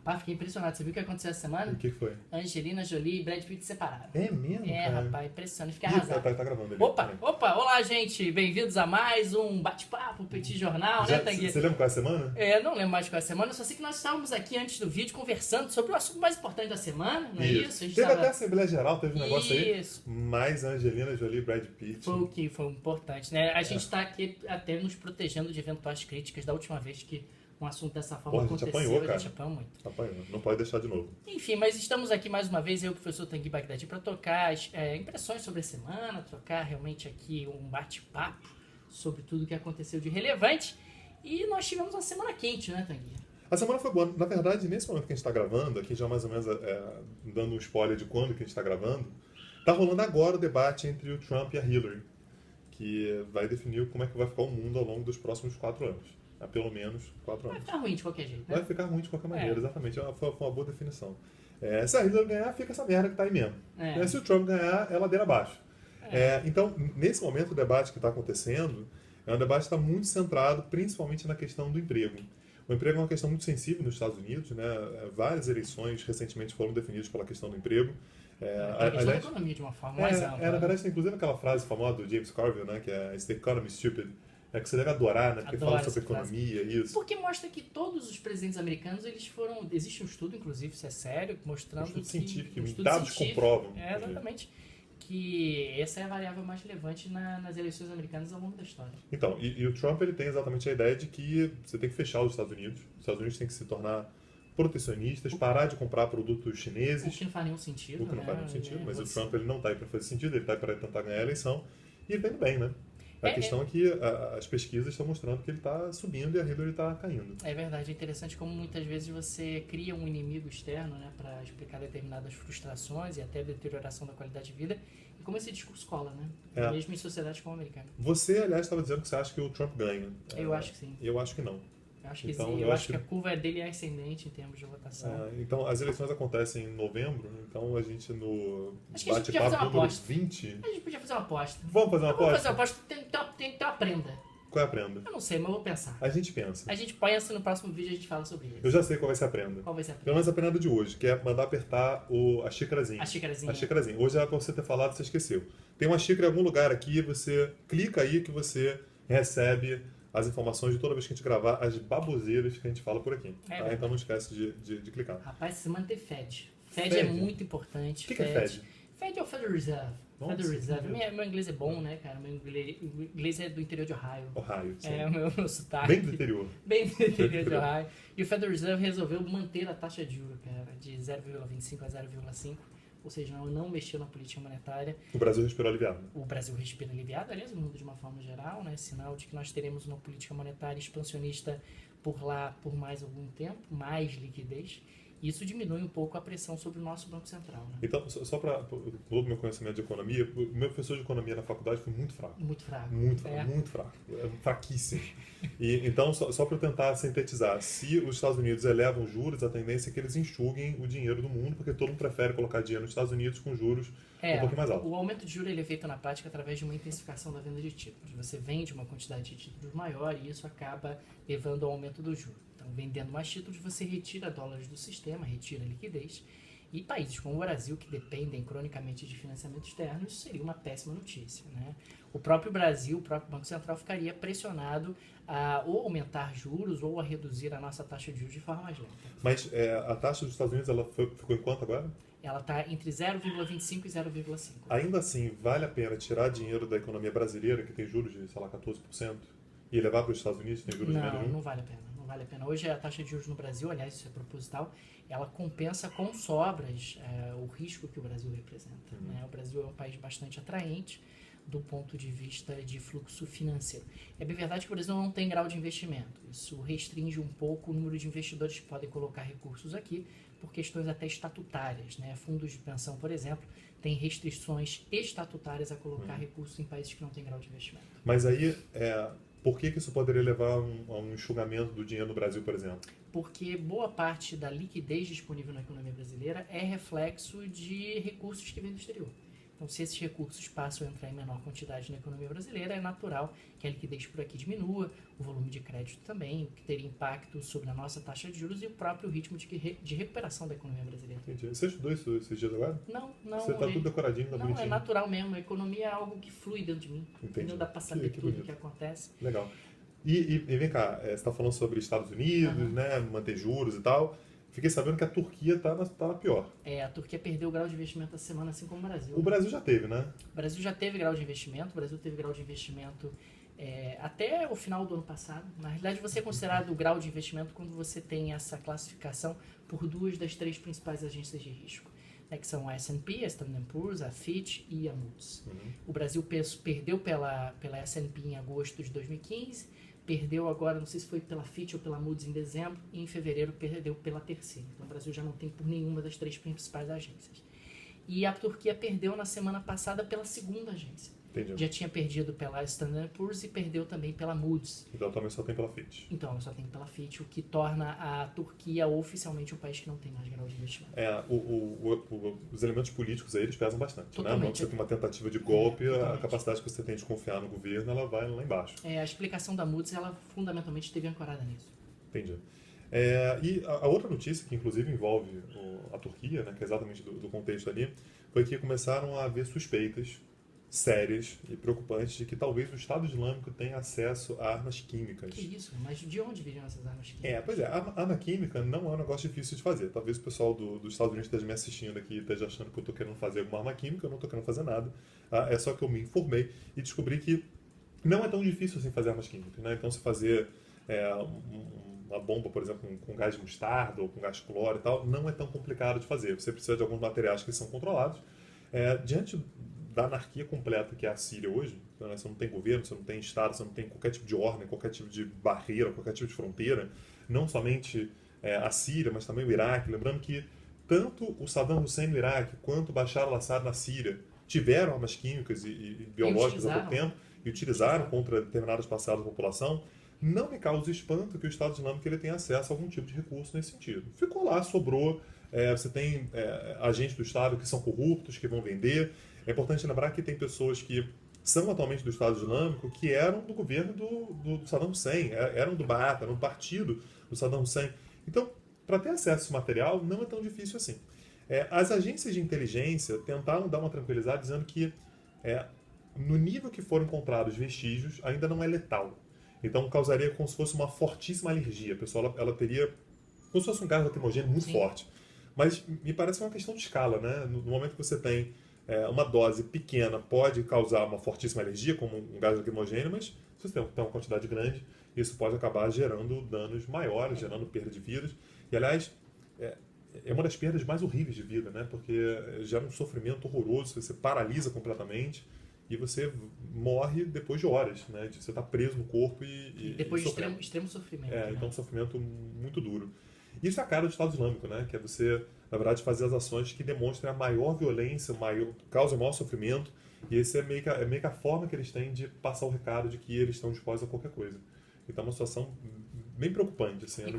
Rapaz, fiquei impressionado. Você viu o que aconteceu essa semana? O que foi? Angelina Jolie e Brad Pitt se separaram. É mesmo, cara? Rapaz, impressionante. Fiquei Ih, arrasado. tá gravando ele. Opa, olá, gente. Bem-vindos a mais um bate-papo, Petit Jornal, né, Tanguy? Você lembra qual é a semana? Não lembro mais qual é a semana, só sei que nós estávamos aqui antes do vídeo conversando sobre o assunto mais importante da semana, não é isso? A gente Teve tava... até a Assembleia Geral, teve um negócio aí. Isso. Mais Angelina Jolie e Brad Pitt. Foi o que foi importante, né? A gente está aqui até nos protegendo de eventuais críticas da última vez que um assunto dessa forma aconteceu. A gente apanhou muito. Apanhou, não pode deixar de novo. Enfim, mas estamos aqui mais uma vez, eu e o professor Tanguy Bagdadi, para trocar impressões sobre a semana, trocar realmente aqui um bate-papo sobre tudo que aconteceu de relevante. E nós tivemos uma semana quente, né, Tanguy? A semana foi boa. Na verdade, nesse momento que a gente está gravando, aqui já mais ou menos dando um spoiler de quando que a gente está gravando, tá rolando agora o debate entre o Trump e a Hillary, que vai definir como é que vai ficar o mundo ao longo dos próximos 4 anos. Há pelo menos 4 anos. Vai ficar ruim de qualquer jeito, né? Vai ficar ruim de qualquer maneira, exatamente. Foi uma boa definição. Se a Hillary ganhar, fica essa merda que tá aí mesmo. Se o Trump ganhar, é ladeira abaixo. Então, nesse momento, o debate que está acontecendo é um debate que está muito centrado, principalmente na questão do emprego. O emprego é uma questão muito sensível nos Estados Unidos, né? Várias eleições recentemente foram definidas pela questão do emprego. A questão da economia de uma forma mais ampla. Na verdade, tem inclusive aquela frase famosa do James Carville, né? Que é "Is the economy stupid?" Que você deve adorar, né? Porque fala sobre economia, isso. Porque mostra que todos os presidentes americanos, eles foram... Existe um estudo, inclusive, isso é sério, mostrando estudo que... científico, estudo dados científico, comprovam. Exatamente. Que essa é a variável mais relevante nas eleições americanas ao longo da história. Então, e o Trump, ele tem exatamente a ideia de que você tem que fechar os Estados Unidos. Os Estados Unidos têm que se tornar protecionistas, parar de comprar produtos chineses. O que não faz nenhum sentido, mas o Trump, ele não está aí para fazer sentido, ele está aí para tentar ganhar a eleição. E ele está indo bem, né? A questão é que as pesquisas estão mostrando que ele está subindo e a Hillary está caindo. É verdade, é interessante como muitas vezes você cria um inimigo externo, né, para explicar determinadas frustrações e até deterioração da qualidade de vida, e como esse discurso cola, né? Mesmo em sociedades como a americana. Você, aliás, estava dizendo que você acha que o Trump ganha. Eu acho que sim. Eu acho que não. Eu acho que sim. Eu acho que a curva dele é ascendente em termos de votação. Então, as eleições acontecem em novembro, então a gente no bate-papo número 20... A gente podia fazer uma aposta. Vamos fazer uma aposta? Vamos fazer uma aposta. Tem que ter uma prenda. Qual é a prenda? Eu não sei, mas eu vou pensar. A gente pensa. A gente pensa, no próximo vídeo a gente fala sobre isso. Eu já sei qual vai ser a prenda. Qual vai ser a prenda? Pelo menos a prenda de hoje, que é mandar apertar a xícarazinha. A xícarazinha. A xícarazinha. Hoje era pra você ter falado, você esqueceu. Tem uma xícara em algum lugar aqui, você clica aí que você recebe as informações de toda vez que a gente gravar, as baboseiras que a gente fala por aqui. Tá? Então não esquece de clicar. Rapaz, se manter FED. FED é muito importante. O que é FED? FED é o Federal Reserve. Nossa, Federal Reserve. Meu inglês é bom, né, cara? Meu inglês é do interior de Ohio. Ohio, sim. É o meu sotaque. Bem do interior. Bem do interior de Ohio. E o Federal Reserve resolveu manter a taxa de juros, cara, de 0,25 a 0,5. Ou seja, não mexeu na política monetária. O Brasil respirou aliviado. O Brasil respira aliviado, aliás, o mundo de uma forma geral, né? Sinal de que nós teremos uma política monetária expansionista por lá por mais algum tempo, mais liquidez. Isso diminui um pouco a pressão sobre o nosso Banco Central. Né? Então, só para todo o meu conhecimento de economia, o meu professor de economia na faculdade foi muito fraco. Muito fraco. Muito fraco. Fraquíssimo. Então, só para eu tentar sintetizar, se os Estados Unidos elevam juros, a tendência é que eles enxuguem o dinheiro do mundo, porque todo mundo prefere colocar dinheiro nos Estados Unidos com juros um pouquinho mais altos. O aumento de juros ele é feito na prática através de uma intensificação da venda de títulos. Você vende uma quantidade de títulos maior e isso acaba levando ao aumento do juro. Então, vendendo mais títulos, você retira dólares do sistema, retira liquidez. E países como o Brasil, que dependem cronicamente de financiamento externo, isso seria uma péssima notícia. Né? O próprio Brasil, o próprio Banco Central, ficaria pressionado a ou aumentar juros ou a reduzir a nossa taxa de juros de forma mais lenta. Mas a taxa dos Estados Unidos ela ficou em quanto agora? Ela está entre 0,25 e 0,5. Ainda assim, vale a pena tirar dinheiro da economia brasileira, que tem juros de, sei lá, 14%, e levar para os Estados Unidos, que tem juros de menos? Não vale a pena. Não vale a pena. Hoje a taxa de juros no Brasil, aliás, isso é proposital, ela compensa com sobras o risco que o Brasil representa. Né? O Brasil é um país bastante atraente do ponto de vista de fluxo financeiro. É bem verdade que o Brasil não tem grau de investimento. Isso restringe um pouco o número de investidores que podem colocar recursos aqui, por questões até estatutárias. Né? Fundos de pensão, por exemplo, têm restrições estatutárias a colocar recursos em países que não têm grau de investimento. Mas aí, por que isso poderia levar a um enxugamento do dinheiro no Brasil, por exemplo? Porque boa parte da liquidez disponível na economia brasileira é reflexo de recursos que vêm do exterior. Então, se esses recursos passam a entrar em menor quantidade na economia brasileira, é natural que a liquidez por aqui diminua, o volume de crédito também, o que teria impacto sobre a nossa taxa de juros e o próprio ritmo de recuperação da economia brasileira. Entendi. Você estudou isso esses dias agora? Não. Você está tudo decoradinho, tá bonitinho. Não, é natural mesmo. A economia é algo que flui dentro de mim. Entendi. Não dá para saber tudo o que acontece. Legal. E vem cá, você está falando sobre Estados Unidos, né, manter juros e tal. Fiquei sabendo que a Turquia está na pior. A Turquia perdeu o grau de investimento essa semana, assim como o Brasil. O Brasil já teve, né? O Brasil já teve grau de investimento. O Brasil teve grau de investimento até o final do ano passado. Na realidade, você é considerado o grau de investimento quando você tem essa classificação por 2 das 3 principais agências de risco, né, que são a S&P, a Standard & Poor's, a Fitch e a Moody's. O Brasil perdeu pela S&P em agosto de 2015, perdeu agora, não sei se foi pela Fitch ou pela Moody's em dezembro, e em fevereiro perdeu pela terceira. Então o Brasil já não tem por nenhuma das 3 principais agências. E a Turquia perdeu na semana passada pela segunda agência. Entendi. Já tinha perdido pela Standard & Poor's e perdeu também pela Moody's. Então também só tem pela Fitch. Então ela só tem pela Fitch, o que torna a Turquia oficialmente um país que não tem mais grau de investimento. Os elementos políticos aí, eles pesam bastante. Totalmente. Né? Quando você tem uma tentativa de golpe, a capacidade que você tem de confiar no governo, ela vai lá embaixo. A explicação da Moody's, ela fundamentalmente esteve ancorada nisso. Entendi. E a outra notícia, que inclusive envolve a Turquia, né, que é exatamente do contexto ali, foi que começaram a haver suspeitas sérias e preocupantes de que talvez o Estado Islâmico tenha acesso a armas químicas. Que isso? Mas de onde viriam essas armas químicas? Pois é, a arma química não é um negócio difícil de fazer. Talvez o pessoal dos Estados Unidos esteja me assistindo aqui e esteja achando que eu estou querendo fazer alguma arma química, eu não estou querendo fazer nada. É só que eu me informei e descobri que não é tão difícil assim fazer armas químicas, né? Então, se fazer uma bomba, por exemplo, com gás de mostarda ou com gás de cloro e tal, não é tão complicado de fazer. Você precisa de alguns materiais que são controlados. Diante da anarquia completa que é a Síria hoje, né? Você não tem governo, você não tem Estado, você não tem qualquer tipo de ordem, qualquer tipo de barreira, qualquer tipo de fronteira, não somente a Síria, mas também o Iraque. Lembrando que tanto o Saddam Hussein no Iraque quanto o Bashar al-Assad na Síria tiveram armas químicas e biológicas há pouco tempo e utilizaram contra determinadas parcelas da população. Não me causa espanto que o Estado Islâmico ele tenha acesso a algum tipo de recurso nesse sentido. Ficou lá, sobrou. Você tem agentes do Estado que são corruptos, que vão vender. É importante lembrar que tem pessoas que são atualmente do Estado Islâmico que eram do governo do Saddam Hussein, eram do Baath, eram do partido do Saddam Hussein. Então, para ter acesso a esse material, não é tão difícil assim. As agências de inteligência tentaram dar uma tranquilizada dizendo que no nível que foram encontrados vestígios, ainda não é letal. Então, causaria como se fosse uma fortíssima alergia. A pessoa ela teria como se fosse um gás lacrimogêneo muito forte. Mas me parece uma questão de escala, né? No momento que você tem uma dose pequena, pode causar uma fortíssima alergia, como um gás lacrimogêneo, mas se você tem uma quantidade grande, isso pode acabar gerando danos maiores, gerando perda de vidas. E, aliás, é uma das perdas mais horríveis de vida, né? Porque gera um sofrimento horroroso, você paralisa completamente e você morre depois de horas, né? Você está preso no corpo e depois de extremo sofrimento. Né? Então é um sofrimento muito duro. Isso é a cara do Estado Islâmico, né? Que é você, na verdade, fazer as ações que demonstrem a maior violência, causam o maior sofrimento. E esse é meio que a forma que eles têm de passar o recado de que eles estão dispostos a qualquer coisa. Então é uma situação bem preocupante, assim. E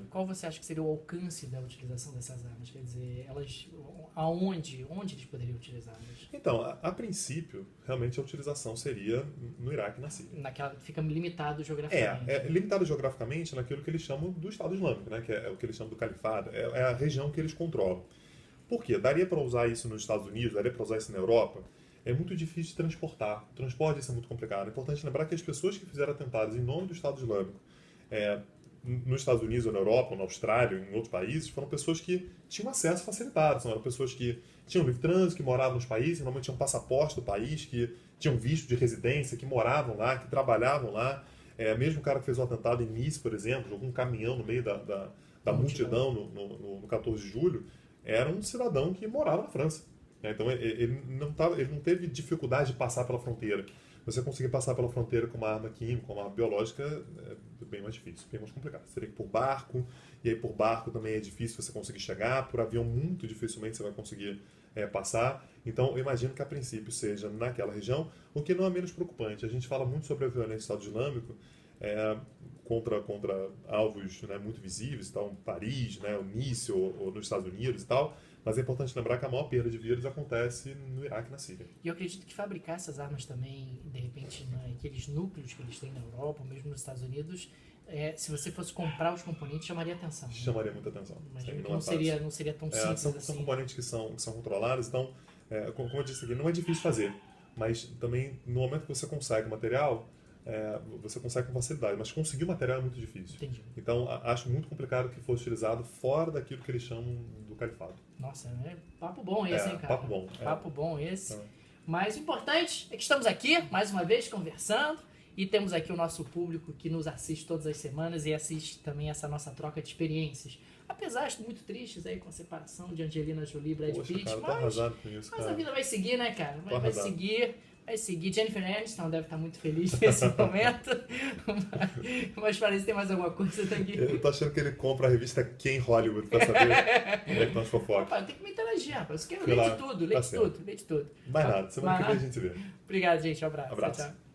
qual você acha que seria o alcance da utilização dessas armas? Quer dizer, onde eles poderiam utilizá-las? Então, a princípio, realmente a utilização seria no Iraque e na Síria. Fica limitado geograficamente. Limitado geograficamente naquilo que eles chamam do Estado Islâmico, né? Que é o que eles chamam do califado, é a região que eles controlam. Por quê? Daria para usar isso nos Estados Unidos, daria para usar isso na Europa? É muito difícil de transportar. O transporte disso é muito complicado. É importante lembrar que as pessoas que fizeram atentados em nome do Estado Islâmico nos Estados Unidos ou na Europa, ou na Austrália, ou em outros países, foram pessoas que tinham acesso facilitado. Eram pessoas que tinham livre trânsito, que moravam nos países, normalmente tinham passaporte do país, que tinham visto de residência, que moravam lá, que trabalhavam lá. Mesmo o cara que fez o atentado em Nice, por exemplo, jogou um caminhão no meio da multidão no 14 de julho, era um cidadão que morava na França. Então ele não teve dificuldade de passar pela fronteira. Você conseguir passar pela fronteira com uma arma química, com uma arma biológica, é bem mais difícil, bem mais complicado. Você teria que ir por barco, e aí por barco também é difícil você conseguir chegar, por avião muito dificilmente você vai conseguir passar. Então eu imagino que a princípio seja naquela região, o que não é menos preocupante. A gente fala muito sobre a violência do Estado Islâmico, contra alvos, né, muito visíveis, então Paris, né, o Nice ou nos Estados Unidos e tal. Mas é importante lembrar que a maior perda de vidas acontece no Iraque e na Síria. E eu acredito que fabricar essas armas também, de repente, naqueles núcleos que eles têm na Europa, ou mesmo nos Estados Unidos, se você fosse comprar os componentes, chamaria atenção. Chamaria muita atenção. Não seria tão simples assim. São componentes que são controlados, então, como eu disse aqui, não é difícil fazer. Mas também, no momento que você consegue o material, você consegue com facilidade. Mas conseguir o material é muito difícil. Entendi. Então, acho muito complicado que fosse utilizado fora daquilo que eles chamam do califado. Nossa, papo bom esse, hein, cara? Papo bom. Papo bom esse. Mas o importante é que estamos aqui, mais uma vez, conversando. E temos aqui o nosso público que nos assiste todas as semanas e assiste também essa nossa troca de experiências. Apesar de muito tristes aí com a separação de Angelina Jolie e Brad Pitt, cara, tô arrasado com isso, mas a vida vai seguir, né, cara? Vai seguir. Jennifer Aniston deve estar muito feliz nesse momento. Mas parece que tem mais alguma coisa daqui. Eu tô achando que ele compra a revista Quem Hollywood pra saber onde é que estão as fofocas. Rapaz, tem que me interagir, rapaz. Lê de tudo. Mais nada. Semana que vem a gente vê. Obrigado, gente. Um abraço. Abraço. Tchau, tchau.